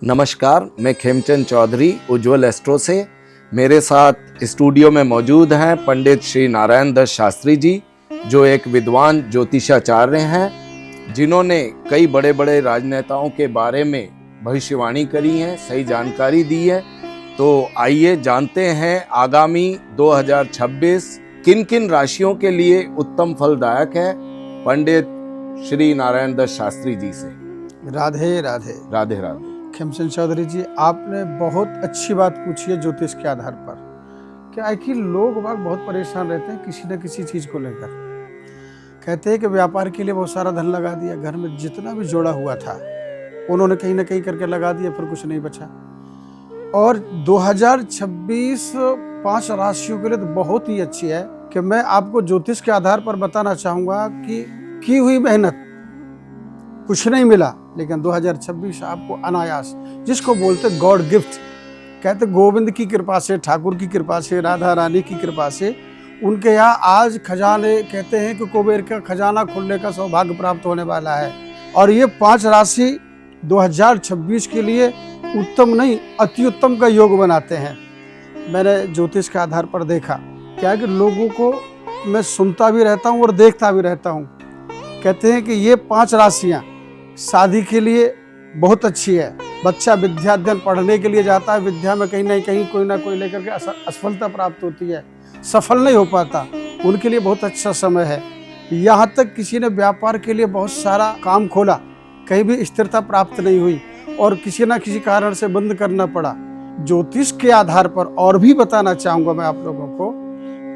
नमस्कार, मैं खेमचंद चौधरी उज्जवल एस्ट्रो से। मेरे साथ स्टूडियो में मौजूद हैं पंडित श्री नारायण दत्त शास्त्री जी, जो एक विद्वान ज्योतिषाचार्य हैं, जिन्होंने कई बड़े बड़े राजनेताओं के बारे में भविष्यवाणी करी है, सही जानकारी दी है। तो आइए जानते हैं आगामी 2026 किन किन राशियों के लिए उत्तम फलदायक है, पंडित श्री नारायण दत्त शास्त्री जी से। राधे राधे। राधे राधे। खेमचंद चौधरी जी, आपने बहुत अच्छी बात पूछी है ज्योतिष के आधार पर। क्या है कि लोग बहुत परेशान रहते हैं किसी न किसी चीज़ को लेकर। कहते हैं कि व्यापार के लिए बहुत सारा धन लगा दिया, घर में जितना भी जोड़ा हुआ था उन्होंने कहीं ना कहीं करके लगा दिया, फिर कुछ नहीं बचा। और 2026 5 राशियों के लिए तो बहुत ही अच्छी है कि मैं आपको ज्योतिष के आधार पर बताना चाहूँगा कि की हुई मेहनत कुछ नहीं मिला, लेकिन 2026 आपको अनायास, जिसको बोलते गॉड गिफ्ट, कहते गोविंद की कृपा से, ठाकुर की कृपा से, राधा रानी की कृपा से उनके यहाँ आज खजाने, कहते हैं कि कुबेर का खजाना खुलने का सौभाग्य प्राप्त होने वाला है। और ये 5 राशि 2026 के लिए उत्तम नहीं अति उत्तम का योग बनाते हैं। मैंने ज्योतिष के आधार पर देखा क्या है कि लोगों को मैं सुनता भी रहता हूँ और देखता भी रहता हूँ। कहते हैं कि ये 5 राशियाँ शादी के लिए बहुत अच्छी है। बच्चा विद्या अध्ययन पढ़ने के लिए जाता है, विद्या में कहीं ना कहीं कोई ना कोई लेकर के असफलता प्राप्त होती है, सफल नहीं हो पाता, उनके लिए बहुत अच्छा समय है। यहाँ तक किसी ने व्यापार के लिए बहुत सारा काम खोला, कहीं भी स्थिरता प्राप्त नहीं हुई और किसी न किसी कारण से बंद करना पड़ा। ज्योतिष के आधार पर और भी बताना चाहूँगा मैं आप लोगों को,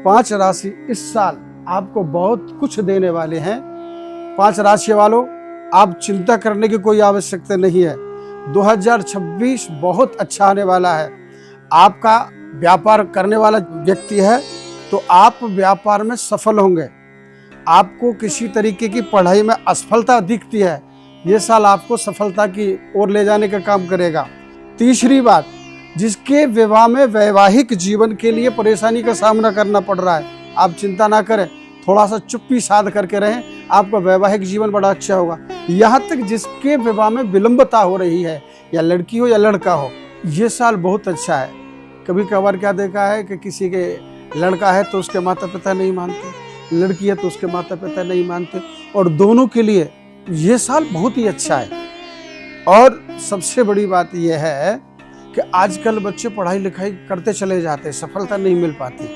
5 राशि इस साल आपको बहुत कुछ देने वाले हैं। 5 राशि वालों, आप चिंता करने की कोई आवश्यकता नहीं है। 2026 बहुत अच्छा आने वाला है। आपका व्यापार करने वाला व्यक्ति है तो आप व्यापार में सफल होंगे। आपको किसी तरीके की पढ़ाई में असफलता दिखती है, ये साल आपको सफलता की ओर ले जाने का काम करेगा। तीसरी बात, जिसके विवाह में वैवाहिक जीवन के लिए परेशानी का सामना करना पड़ रहा है, आप चिंता ना करें, थोड़ा सा चुप्पी साध करके रहें, आपका वैवाहिक जीवन बड़ा अच्छा होगा। यहाँ तक जिसके विवाह में विलंबता हो रही है, या लड़की हो या लड़का हो, ये साल बहुत अच्छा है। कभी कभार क्या देखा है कि किसी के लड़का है तो उसके माता पिता नहीं मानते, लड़की है तो उसके माता पिता नहीं मानते, और दोनों के लिए ये साल बहुत ही अच्छा है। और सबसे बड़ी बात यह है कि आजकल बच्चे पढ़ाई लिखाई करते चले जाते हैं, सफलता नहीं मिल पाती।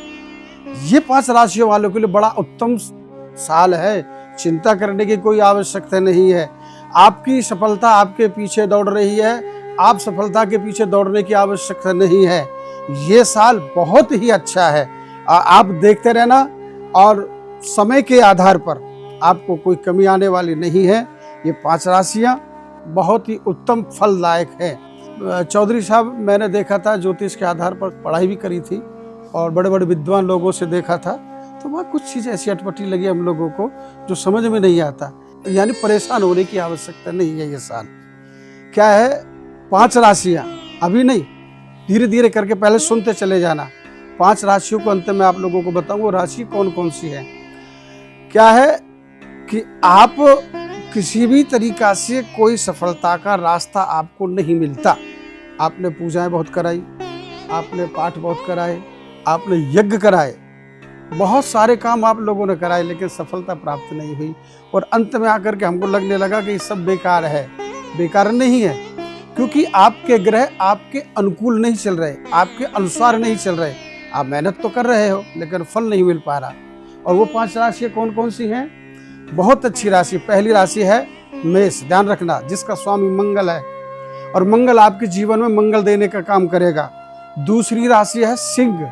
ये 5 राशियों वालों के लिए बड़ा उत्तम साल है, चिंता करने की कोई आवश्यकता नहीं है। आपकी सफलता आपके पीछे दौड़ रही है, आप सफलता के पीछे दौड़ने की आवश्यकता नहीं है। ये साल बहुत ही अच्छा है, आप देखते रहना और समय के आधार पर आपको कोई कमी आने वाली नहीं है। ये 5 राशियाँ बहुत ही उत्तम फलदायक है। चौधरी साहब, मैंने देखा था ज्योतिष के आधार पर पढ़ाई भी करी थी और बड़े बड़े विद्वान लोगों से देखा था, तो वहाँ कुछ चीज़ ऐसी अटपटी लगी हम लोगों को जो समझ में नहीं आता। यानी परेशान होने की आवश्यकता नहीं है। ये साल क्या है, 5 राशियाँ अभी नहीं, धीरे धीरे करके पहले सुनते चले जाना। 5 राशियों को अंत में आप लोगों को बताऊँ राशि कौन कौन सी है। क्या है कि आप किसी भी तरीका से कोई सफलता का रास्ता आपको नहीं मिलता। आपने पूजाएं बहुत कराई, आपने पाठ बहुत कराए, आपने यज्ञ कराए, बहुत सारे काम आप लोगों ने कराए, लेकिन सफलता प्राप्त नहीं हुई। और अंत में आकर के हमको लगने लगा कि ये सब बेकार है। बेकार नहीं है, क्योंकि आपके ग्रह आपके अनुकूल नहीं चल रहे, आपके अनुसार नहीं चल रहे। आप मेहनत तो कर रहे हो लेकिन फल नहीं मिल पा रहा। और वो 5 राशियाँ कौन कौन सी हैं? बहुत अच्छी राशि, पहली राशि है मेष, ध्यान रखना, जिसका स्वामी मंगल है और मंगल आपके जीवन में मंगल देने का काम करेगा। दूसरी राशि है सिंह,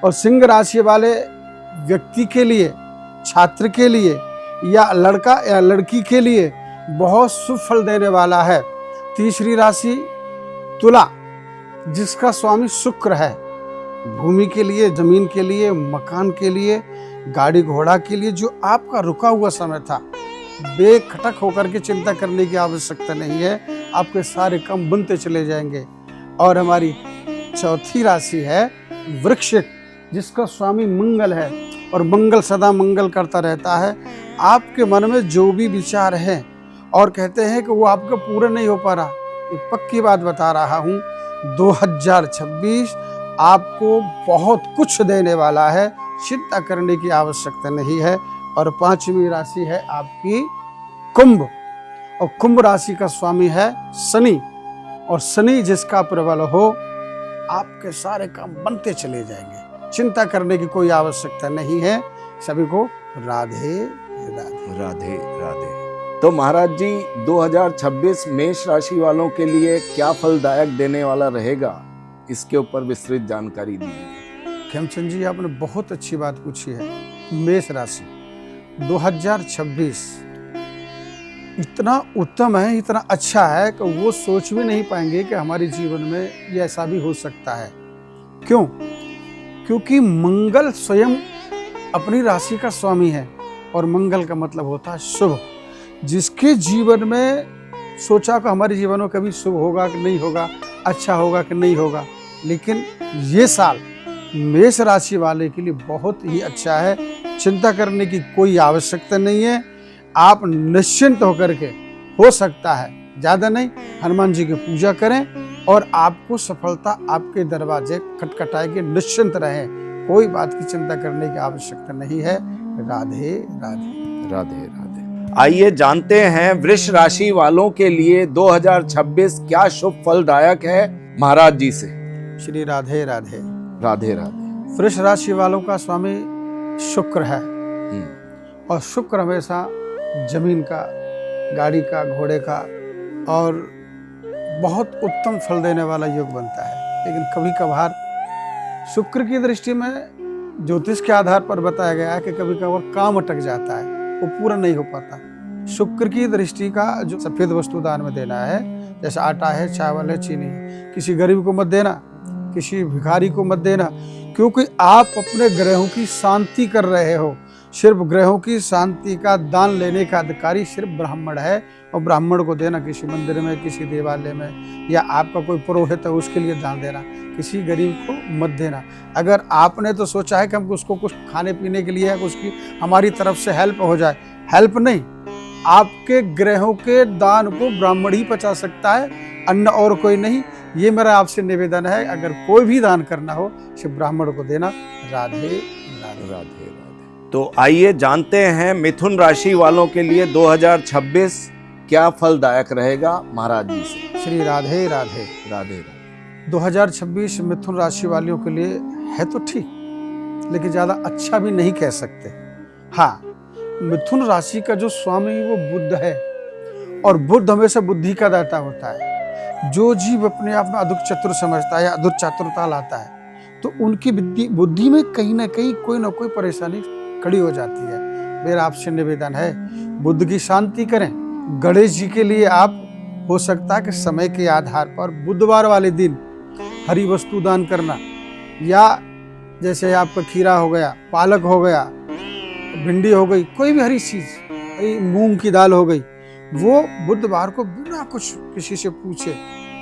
और सिंह राशि वाले व्यक्ति के लिए, छात्र के लिए या लड़का या लड़की के लिए बहुत शुभ फल देने वाला है। तीसरी राशि तुला, जिसका स्वामी शुक्र है, भूमि के लिए, जमीन के लिए, मकान के लिए, गाड़ी घोड़ा के लिए, जो आपका रुका हुआ समय था, बेखटक होकर के चिंता करने की आवश्यकता नहीं है, आपके सारे काम बनते चले जाएंगे। और हमारी चौथी राशि है वृश्चिक, जिसका स्वामी मंगल है और मंगल सदा मंगल करता रहता है। आपके मन में जो भी विचार हैं और कहते हैं कि वो आपका पूरा नहीं हो पा रहा, ये पक्की बात बता रहा हूँ, 2026 आपको बहुत कुछ देने वाला है, चिंता करने की आवश्यकता नहीं है। और 5वीं राशि है आपकी कुंभ, और कुंभ राशि का स्वामी है शनि, और शनि जिसका प्रबल हो आपके सारे काम बनते चले जाएंगे, चिंता करने की कोई आवश्यकता नहीं है। सभी को राधे राधे। राधे राधे। तो महाराज जी 2026 मेष राशि वालों के लिए क्या फलदायक देने वाला रहेगा, इसके ऊपर विस्तृत जानकारी दीजिए। खेमचंद जी आपने बहुत अच्छी बात पूछी है। मेष राशि 2026 इतना उत्तम है, इतना अच्छा है कि वो सोच भी नहीं पाएंगे कि हमारे जीवन में ये ऐसा भी हो सकता है। क्यों? क्योंकि मंगल स्वयं अपनी राशि का स्वामी है, और मंगल का मतलब होता है शुभ। जिसके जीवन में सोचा कि हमारे जीवन में कभी शुभ होगा कि नहीं होगा, अच्छा होगा कि नहीं होगा, लेकिन ये साल मेष राशि वाले के लिए बहुत ही अच्छा है। चिंता करने की कोई आवश्यकता नहीं है। आप निश्चिंत होकर के, हो सकता है ज़्यादा नहीं, हनुमान जी की पूजा करें और आपको सफलता आपके दरवाजे खटखटाएगी। निश्चिंत रहें, कोई बात की चिंता करने की आवश्यकता नहीं है। राधे राधे। राधे राधे। आइए जानते हैं वृष राशि वालों के लिए 2026 क्या शुभ फलदायक है महाराज जी से। श्री राधे राधे। राधे राधे। वृष राशि वालों का स्वामी शुक्र है, और शुक्र हमेशा जमीन का, गाड़ी का, घोड़े का और बहुत उत्तम फल देने वाला योग बनता है। लेकिन कभी कभार शुक्र की दृष्टि में ज्योतिष के आधार पर बताया गया है कि कभी कभार काम अटक जाता है, वो पूरा नहीं हो पाता। शुक्र की दृष्टि का जो सफेद वस्तु दान में देना है, जैसे आटा है, चावल है, चीनी है, किसी गरीब को मत देना, किसी भिखारी को मत देना, क्योंकि आप अपने ग्रहों की शांति कर रहे हो। सिर्फ ग्रहों की शांति का दान लेने का अधिकारी सिर्फ ब्राह्मण है, और ब्राह्मण को देना, किसी मंदिर में, किसी देवालय में, या आपका कोई पुरोहित है उसके लिए दान देना, किसी गरीब को मत देना। अगर आपने तो सोचा है कि हम उसको कुछ खाने पीने के लिए है, उसकी हमारी तरफ से हेल्प हो जाए, हेल्प नहीं, आपके ग्रहों के दान को ब्राह्मण ही पचा सकता है, अन्य और कोई नहीं। ये मेरा आपसे निवेदन है, अगर कोई भी दान करना हो सिर्फ ब्राह्मण को देना। राधे राधे। राधे राधे। तो आइए जानते हैं मिथुन राशि वालों के लिए 2026 क्या फलदायक रहेगा महाराज जी से। श्री राधे राधे। राधे राधे। 2026 मिथुन राशि वालों के लिए है तो ठीक, लेकिन ज़्यादा अच्छा भी नहीं कह सकते। हाँ, मिथुन राशि का जो स्वामी वो बुध है, और बुध हमेशा बुद्धि का दाता होता है। जो जीव अपने आप में अधिक चतुर समझता है या अधिक चातुरता लाता है, तो उनकी बुद्धि में कहीं ना कहीं कोई ना कोई परेशानी खड़ी हो जाती है। मेरा आपसे निवेदन है, बुद्ध की शांति करें। गणेश जी के लिए आप हो सकता है कि समय के आधार पर बुधवार वाले दिन हरी वस्तु दान करना, या जैसे आपका खीरा हो गया, पालक हो गया, भिंडी हो गई, कोई भी हरी चीज, मूंग की दाल हो गई, वो बुधवार को बिना कुछ किसी से पूछे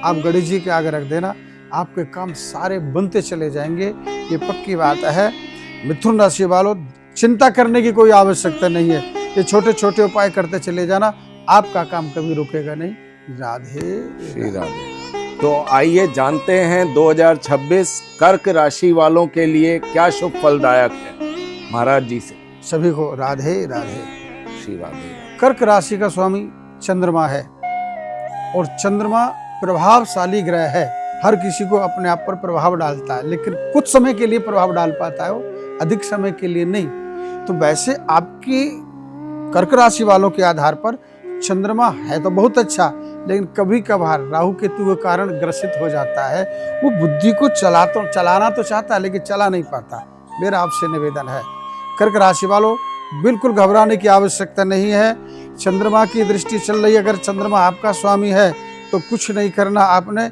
आप गणेश जी के आगे रख देना। आपके काम सारे बनते चले जाएंगे, ये पक्की बात है। मिथुन राशि वालों, चिंता करने की कोई आवश्यकता नहीं है। ये छोटे छोटे उपाय करते चले जाना, आपका काम कभी रुकेगा नहीं। राधे श्री राधे। तो आइए जानते हैं 2026 कर्क राशि वालों के लिए क्या शुभ फलदायक है महाराज जी से। सभी को राधे राधे। श्री राधे। कर्क राशि का स्वामी चंद्रमा है, और चंद्रमा प्रभावशाली ग्रह है, हर किसी को अपने आप पर प्रभाव डालता है, लेकिन कुछ समय के लिए प्रभाव डाल पाता है, वो अधिक समय के लिए नहीं। तो वैसे आपकी कर्क राशि वालों के आधार पर चंद्रमा है तो बहुत अच्छा, लेकिन कभी कभार राहु केतु के कारण ग्रसित हो जाता है। वो बुद्धि को चलाना तो चाहता है, लेकिन चला नहीं पाता। मेरा आपसे निवेदन है, कर्क राशि वालों, बिल्कुल घबराने की आवश्यकता नहीं है। चंद्रमा की दृष्टि चल रही है, अगर चंद्रमा आपका स्वामी है तो कुछ नहीं करना, आपने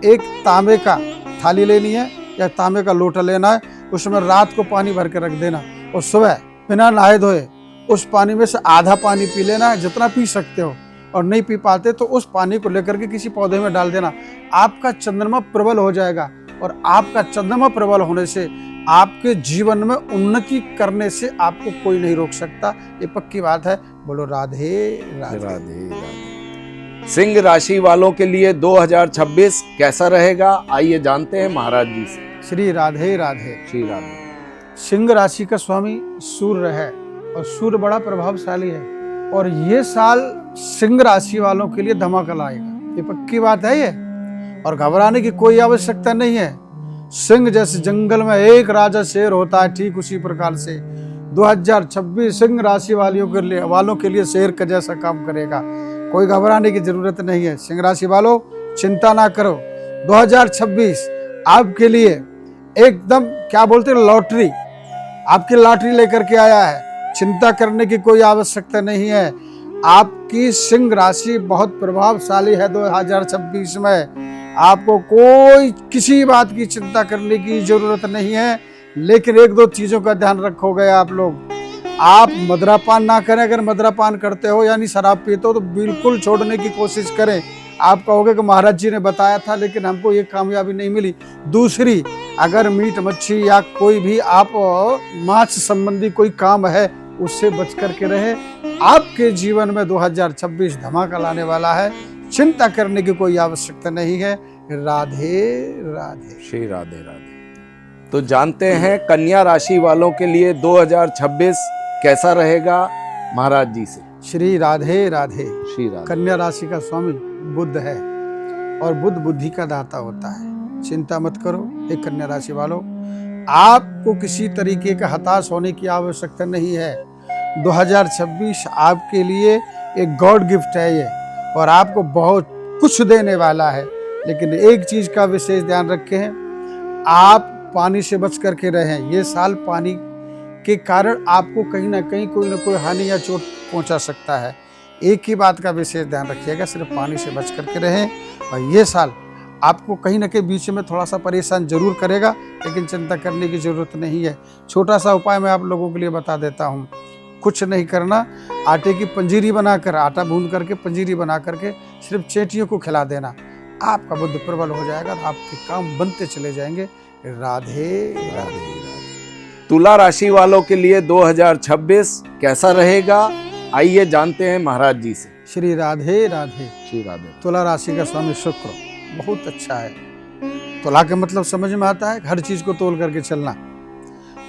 एक तांबे का थाली लेनी है या तांबे का लोटा लेना है, उसमें रात को पानी भर के रख देना, और सुबह बिना नहाए धोए उस पानी में से आधा पानी पी लेना है, जितना पी सकते हो, और नहीं पी पाते तो उस पानी को लेकर के किसी पौधे में डाल देना। आपका चंद्रमा प्रबल हो जाएगा, और आपका चंद्रमा प्रबल होने से आपके जीवन में उन्नति करने से आपको कोई नहीं रोक सकता। ये पक्की बात है। बोलो राधे राधे। राधे राधे। सिंह राशि वालों के लिए 2026 कैसा रहेगा, आइए जानते हैं महाराज जी से। श्री राधे राधे। श्री राधे। सिंह राशि का स्वामी सूर्य है और सूर्य बड़ा प्रभावशाली है और ये साल सिंह राशि वालों के लिए धमाका लाएगा, ये पक्की बात है ये, और घबराने की कोई आवश्यकता नहीं है। सिंह जैसे जंगल में एक राजा शेर होता है, ठीक उसी प्रकार से 2026 सिंह राशि वालों के लिए शेर का जैसा काम करेगा। कोई घबराने की जरूरत नहीं है। सिंह राशि वालों चिंता ना करो, 2026 आपके लिए एकदम क्या बोलते हैं लॉटरी, आपकी लॉटरी लेकर के आया है। चिंता करने की कोई आवश्यकता नहीं है। आपकी सिंह राशि बहुत प्रभावशाली है 2026 में। आपको कोई किसी बात की चिंता करने की जरूरत नहीं है, लेकिन एक दो चीजों का ध्यान रखोगे आप लोग। आप मदिरापान ना करें, अगर मदिरापान करते हो यानी शराब पीते हो तो बिल्कुल छोड़ने की कोशिश करें। आप कहोगे कि महाराज जी ने बताया था लेकिन हमको ये कामयाबी नहीं मिली। दूसरी, अगर मीट मच्छी या कोई भी आप मांस संबंधी कोई काम है उससे बच करके रहे। आपके जीवन में 2026 धमाका लाने वाला है, चिंता करने की कोई आवश्यकता नहीं है। राधे राधे। श्री राधे राधे। तो जानते हैं कन्या राशि वालों के लिए 2026 कैसा रहेगा महाराज जी से। श्री राधे राधे। श्री राधे। कन्या राशि का स्वामी बुध है और बुध बुद्धि का दाता होता है। चिंता मत करो एक कन्या राशि वालों, आपको किसी तरीके का हताश होने की आवश्यकता नहीं है। 2026 आपके लिए एक गॉड गिफ्ट है ये, और आपको बहुत कुछ देने वाला है। लेकिन एक चीज का विशेष ध्यान रखें, आप पानी से बच करके रहें। ये साल पानी के कारण आपको कहीं ना कहीं कोई ना कोई हानि या चोट पहुंचा सकता है। एक ही बात का विशेष ध्यान रखिएगा, सिर्फ पानी से बच करके रहें। और ये साल आपको कहीं ना कहीं बीच में थोड़ा सा परेशान जरूर करेगा, लेकिन चिंता करने की जरूरत नहीं है। छोटा सा उपाय मैं आप लोगों के लिए बता देता हूँ। कुछ नहीं करना, आटे की पंजीरी बनाकर, आटा भून करके पंजीरी बना करके सिर्फ चेटियों को खिला देना। आपका बुद्धि प्रबल हो जाएगा, आपके काम बनते चले जाएंगे। राधे राधे। तुला राशि वालों के लिए 2026 कैसा रहेगा, आइए जानते हैं महाराज जी से। श्री राधे राधे। श्री राधे। तुला राशि का स्वामी शुक्र बहुत अच्छा है। तुला का मतलब समझ में आता है, हर चीज को तोल करके चलना।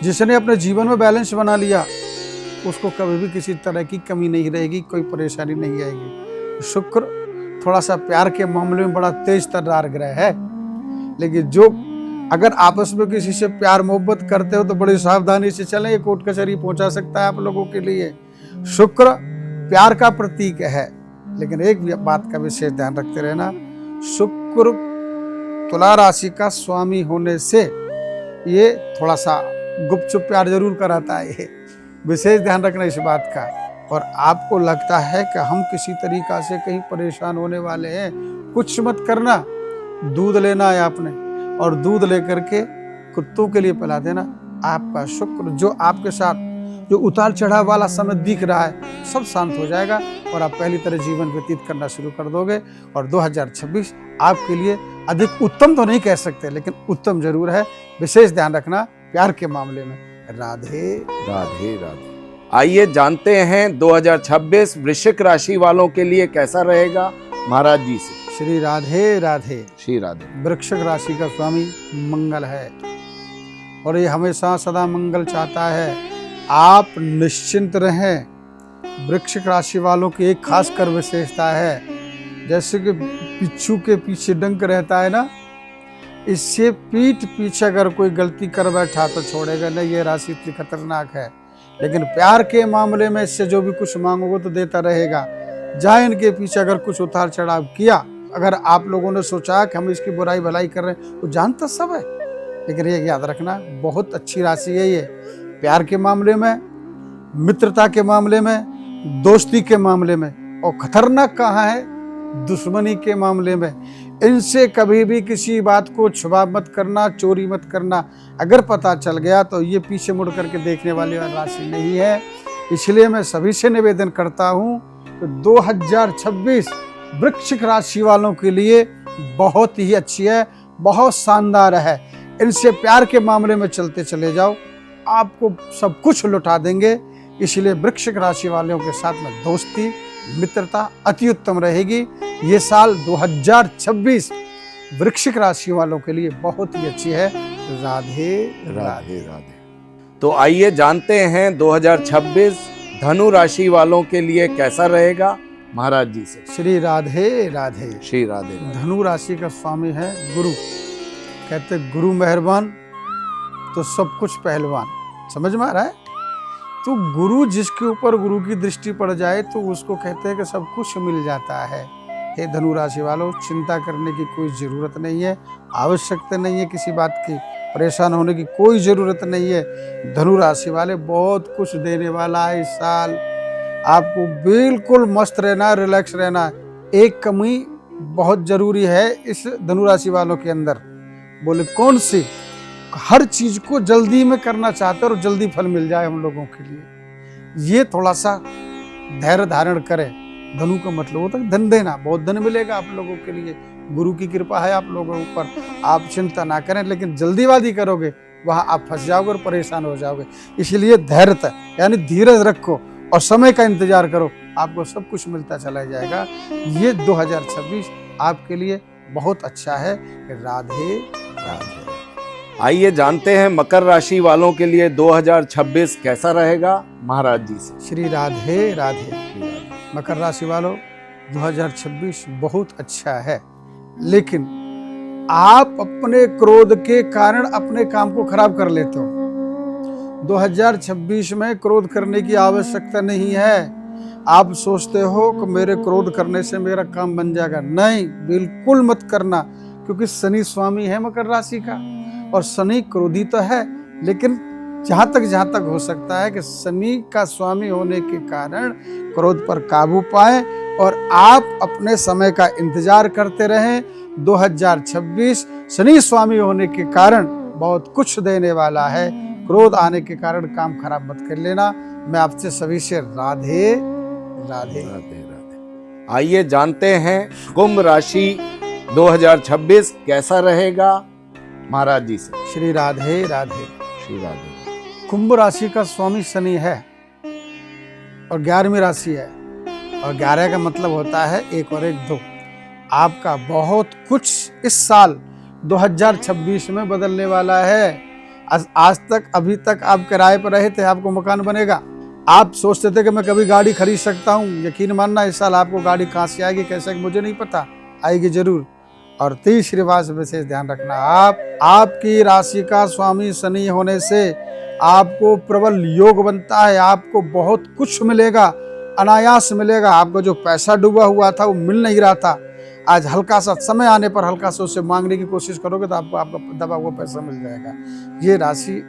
जिसने अपने जीवन में बैलेंस बना लिया उसको कभी भी किसी तरह की कमी नहीं रहेगी, कोई परेशानी नहीं आएगी। शुक्र थोड़ा सा प्यार के मामले में बड़ा तेज तर्रार ग्रह है, लेकिन जो अगर आपस में किसी से प्यार मोहब्बत करते हो तो बड़ी सावधानी से चलें, ये कोर्ट कचहरी पहुंचा सकता है आप लोगों के लिए। शुक्र प्यार का प्रतीक है, लेकिन एक बात का विशेष ध्यान रखते रहना, शुक्र तुला राशि का स्वामी होने से ये थोड़ा सा गुपचुप प्यार जरूर कराता है, ये विशेष ध्यान रखना इस बात का। और आपको लगता है कि हम किसी तरीका से कहीं परेशान होने वाले हैं, कुछ मत करना। दूध लेना है आपने और दूध लेकर के कुत्तों के लिए पिला देना। आपका शुक्र जो आपके साथ जो उतार चढ़ाव वाला समय दिख रहा है सब शांत हो जाएगा और आप पहली तरह जीवन व्यतीत करना शुरू कर दोगे। और 2026 आपके लिए अधिक उत्तम तो नहीं कह सकते, लेकिन उत्तम जरूर है। विशेष ध्यान रखना प्यार के मामले में। राधे राधे राधे। आइए जानते हैं 2026 वृश्चिक राशि वालों के लिए कैसा रहेगा महाराज जी से। श्री राधे राधे। श्री राधे। वृश्चिक राशि का स्वामी मंगल है और ये हमेशा सदा मंगल चाहता है। आप निश्चिंत रहें। वृश्चिक राशि वालों की एक खासकर विशेषता है, जैसे कि बिच्छू के पीछे डंक रहता है ना, इससे पीठ पीछे अगर कोई गलती कर बैठा तो छोड़ेगा नहीं। ये राशि इतनी खतरनाक है, लेकिन प्यार के मामले में इससे जो भी कुछ मांगोगे तो देता रहेगा। जहाँ इनके पीछे अगर कुछ उतार चढ़ाव किया, अगर आप लोगों ने सोचा कि हम इसकी बुराई भलाई कर रहे हैं, वो जानता सब है, लेकिन ये याद रखना बहुत अच्छी राशि है ये। प्यार के मामले में, मित्रता के मामले में, दोस्ती के मामले में, और खतरनाक कहाँ है दुश्मनी के मामले में। इनसे कभी भी किसी बात को छुपा मत करना, चोरी मत करना। अगर पता चल गया तो ये पीछे मुड़ करके देखने वाली राशि नहीं है। इसलिए मैं सभी से निवेदन करता हूँ कि 2026 वृश्चिक राशि वालों के लिए बहुत ही अच्छी है, बहुत शानदार है। इनसे प्यार के मामले में चलते चले जाओ, आपको सब कुछ लुटा देंगे। इसलिए वृश्चिक राशि वालों के साथ में दोस्ती, मित्रता अति उत्तम रहेगी। ये साल 2026 वृश्चिक राशि वालों के लिए बहुत ही अच्छी है। राधे राधे राधे। तो आइए जानते हैं 2026 धनु राशि वालों के लिए कैसा रहेगा महाराज जी से। श्री राधे राधे। श्री राधे। धनु राशि का स्वामी है गुरु। कहते गुरु मेहरबान तो सब कुछ पहलवान। समझ में आ रहा है? तो गुरु जिसके ऊपर गुरु की दृष्टि पड़ जाए तो उसको कहते हैं कि सब कुछ मिल जाता है। हे धनु राशि वालों, चिंता करने की कोई ज़रूरत नहीं है, आवश्यकता नहीं है किसी बात की, परेशान होने की कोई ज़रूरत नहीं है। धनु राशि वाले बहुत कुछ देने वाला है इस साल। आपको बिल्कुल मस्त रहना, रिलैक्स रहना। एक कमी बहुत ज़रूरी है इस धनु राशि वालों के अंदर। बोले कौन सी? हर चीज़ को जल्दी में करना चाहते और जल्दी फल मिल जाए हम लोगों के लिए। ये थोड़ा सा धैर्य धारण करें। धनु का मतलब होता है धन देना। बहुत धन मिलेगा आप लोगों के लिए, गुरु की कृपा है आप लोगों के ऊपर। आप चिंता ना करें, लेकिन जल्दीबाजी करोगे वहाँ आप फंस जाओगे और परेशान हो जाओगे। इसलिए धैर्य यानी धीरज रखो और समय का इंतजार करो, आपको सब कुछ मिलता चला जाएगा। ये 2026 आपके लिए बहुत अच्छा है। राधे राधे। आइए जानते हैं मकर राशि वालों के लिए 2026 कैसा रहेगा महाराज जी से। श्री राधे राधे। मकर राशि वालों, 2026 बहुत अच्छा है, लेकिन आप अपने क्रोध के कारण अपने काम को खराब कर लेते हो। 2026 में क्रोध करने की आवश्यकता नहीं है। आप सोचते हो कि मेरे क्रोध करने से मेरा काम बन जाएगा। नहीं, बिल्कुल मत करना, क्योंकि शनि स्वामी है मकर राशि का और शनि क्रोधी तो है, लेकिन जहाँ तक हो सकता है कि शनि का स्वामी होने के कारण क्रोध पर काबू पाए और आप अपने समय का इंतजार करते रहें। 2026 शनि स्वामी होने के कारण बहुत कुछ देने वाला है। क्रोध आने के कारण काम खराब मत कर लेना। मैं आपसे सभी से राधे राधे राधे। आइए जानते हैं कुंभ राशि 2026 कैसा रहेगा महाराज जी से। श्री राधे राधे। श्री राधे। कुंभ राशि का स्वामी शनि है और 11वीं राशि है, और 11 का मतलब होता है 1 और 1 2। आपका बहुत कुछ इस साल 2026 में बदलने वाला है। आज तक अभी तक आप किराए पर रहे थे, आपको मकान बनेगा। आप सोचते थे कि मैं कभी गाड़ी खरीद सकता हूँ, यकीन मानना इस साल आपको गाड़ी कहाँ से आएगी, कैसे मुझे नहीं पता, आएगी जरूर। और तीसरी बात विशेष ध्यान रखना, आपकी राशि का स्वामी शनि होने से आपको प्रबल योग बनता है। आपको बहुत कुछ मिलेगा, अनायास मिलेगा। आपको जो पैसा डूबा हुआ था वो मिल नहीं रहा था, आज हल्का सा समय आने पर हल्का सा उससे मांगने की कोशिश करोगे तो आपको आपका दबा हुआ पैसा मिल जाएगा। ये राशि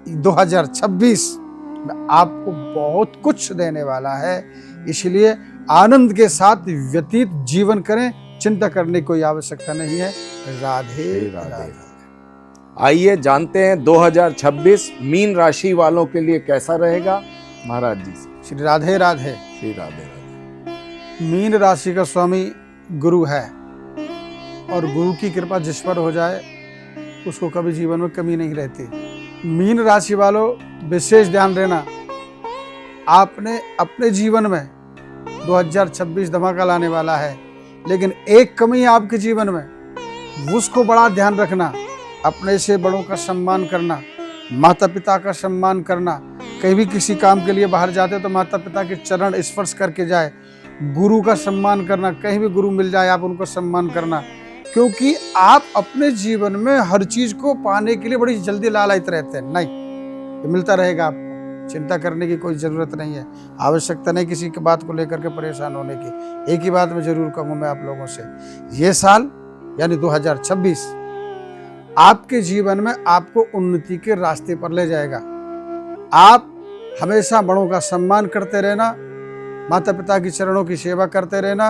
2026 में आपको बहुत कुछ देने वाला है, इसलिए आनंद के साथ व्यतीत जीवन करें, चिंता करने की कोई आवश्यकता नहीं है। राधे राधे। आइए जानते हैं 2026 मीन राशि वालों के लिए कैसा रहेगा महाराज जी से। श्री राधे राधे। श्री राधे राधे। मीन राशि का स्वामी गुरु है और गुरु की कृपा जिस पर हो जाए उसको कभी जीवन में कमी नहीं रहती। मीन राशि वालों, विशेष ध्यान देना, आपने अपने जीवन में 2026 धमाका लाने वाला है, लेकिन एक कमी है आपके जीवन में, उसको बड़ा ध्यान रखना। अपने से बड़ों का सम्मान करना, माता पिता का सम्मान करना। कहीं भी किसी काम के लिए बाहर जाते तो माता पिता के चरण स्पर्श करके जाए। गुरु का सम्मान करना, कहीं भी गुरु मिल जाए आप उनको सम्मान करना, क्योंकि आप अपने जीवन में हर चीज को पाने के लिए बड़ी जल्दी लालायित रहते हैं। नहीं, ये मिलता रहेगा आपको, चिंता करने की कोई ज़रूरत नहीं है, आवश्यकता नहीं किसी की बात को लेकर के परेशान होने की। एक ही बात मैं जरूर कहूँ मैं आप लोगों से, ये साल यानी 2026 आपके जीवन में आपको उन्नति के रास्ते पर ले जाएगा। आप हमेशा बड़ों का सम्मान करते रहना, माता पिता की चरणों की सेवा करते रहना,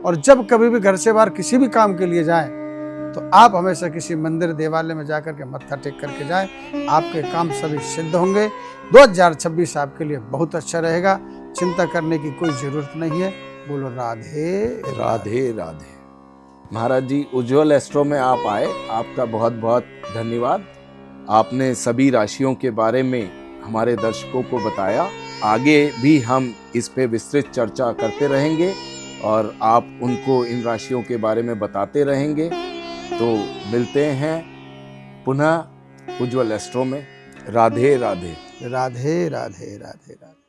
और जब कभी भी घर से बाहर किसी भी काम के लिए जाएं तो आप हमेशा किसी मंदिर देवालय में जाकर के मत्था टेक करके जाएं, आपके काम सभी सिद्ध होंगे। 2026 आपके लिए बहुत अच्छा रहेगा, चिंता करने की कोई ज़रूरत नहीं है। बोलो राधे राधे राधे। महाराज जी, उज्जवल एस्ट्रो में आप आए, आपका बहुत बहुत धन्यवाद। आपने सभी राशियों के बारे में हमारे दर्शकों को बताया। आगे भी हम इस पे विस्तृत चर्चा करते रहेंगे। और आप उनको इन राशियों के बारे में बताते रहेंगे। तो मिलते हैं पुनः उज्जवल एस्ट्रो में। राधे राधे। राधे राधे राधे राधे।